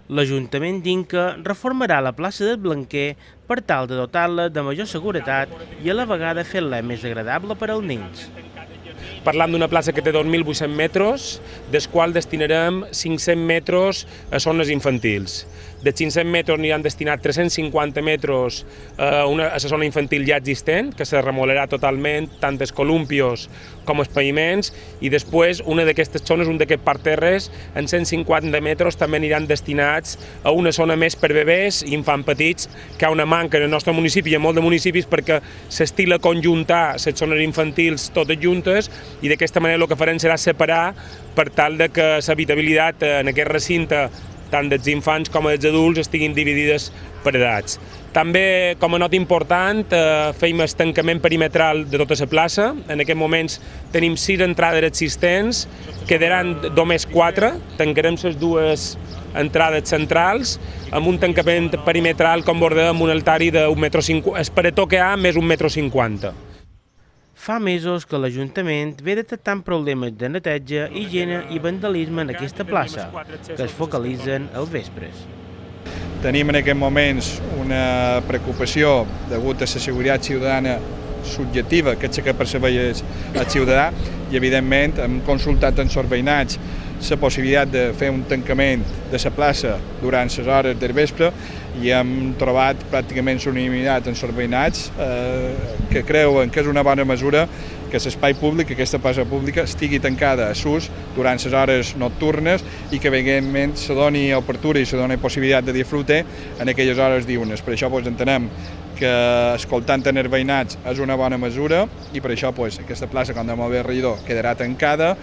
L'Ajuntament d'Inca reformarà la plaça del Blanquer per tal de dotar-la de major seguretat i a la vegada fer-la més agradable per als nens. Parlam d'una plaça que té 2.800 metres, dels quals destinarem 500 metres a zones infantils. De 500 metres n'hi han destinat 350 metres a la zona infantil ja existent, que se remodelarà totalment, tant els columpios com els paviments, i després una d'aquestes zones, un d'aquests parterres, en 150 metres també aniran destinats a una zona més per bebès i infants petits, que hi ha una manca en el nostre municipi i en molts de municipis perquè s'estila conjuntar les zones infantils totes juntes, i d'aquesta manera el que farem serà separar per tal de que l'habitabilitat en aquest recinte tant dels infants com dels adults estiguin dividides per edats. També, com a nota important, fem el tancament perimetral de tota la plaça. En aquests moments tenim 6 entrades existents, quedaran només 4, tancarem les dues entrades centrals amb un tancament perimetral, com veureu, amb un altari d'1,50 m, el paretó que hi ha més 1,50 m. Fa mesos que l'Ajuntament ve detectant problemes de neteja, higiene i vandalisme en aquesta plaça, que es focalitzen als vespres. Tenim en aquests moments una preocupació degut a la seguretat ciutadana subjectiva, que és la que percebeix el ciutadà, i evidentment hem consultat amb els veïnats la possibilitat de fer un tancament de la plaça durant les hores del vespre, i hem trobat pràcticament unanimitat en els veïnats que creuen que és una bona mesura que l'espai públic, que aquesta plaça pública, estigui tancada a SUS durant les hores nocturnes i que evidentment se doni obertura i se doni possibilitat de disfrute en aquelles hores diurnes. Per això entenem que escoltant els veïnats és una bona mesura, i per això aquesta plaça, com molt bé el regidor, quedarà tancada,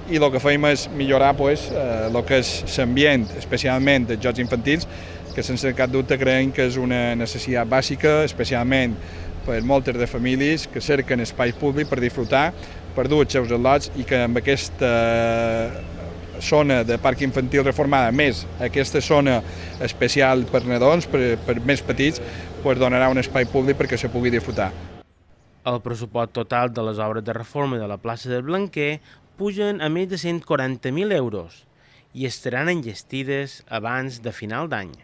i el que fem és millorar el que és l'ambient, especialment dels jocs infantils, que sense cap dubte creiem que és una necessitat bàsica, especialment per moltes de famílies que cerquen espai públic per disfrutar, per dur els seus al·lots, i que amb aquesta zona de parc infantil reformada, més aquesta zona especial per nadons, per més petits, donarà un espai públic perquè se pugui disfrutar. El pressupost total de les obres de reforma de la plaça del Blanquer pugen a més de 140.000 euros i estaran enllestides abans de final d'any.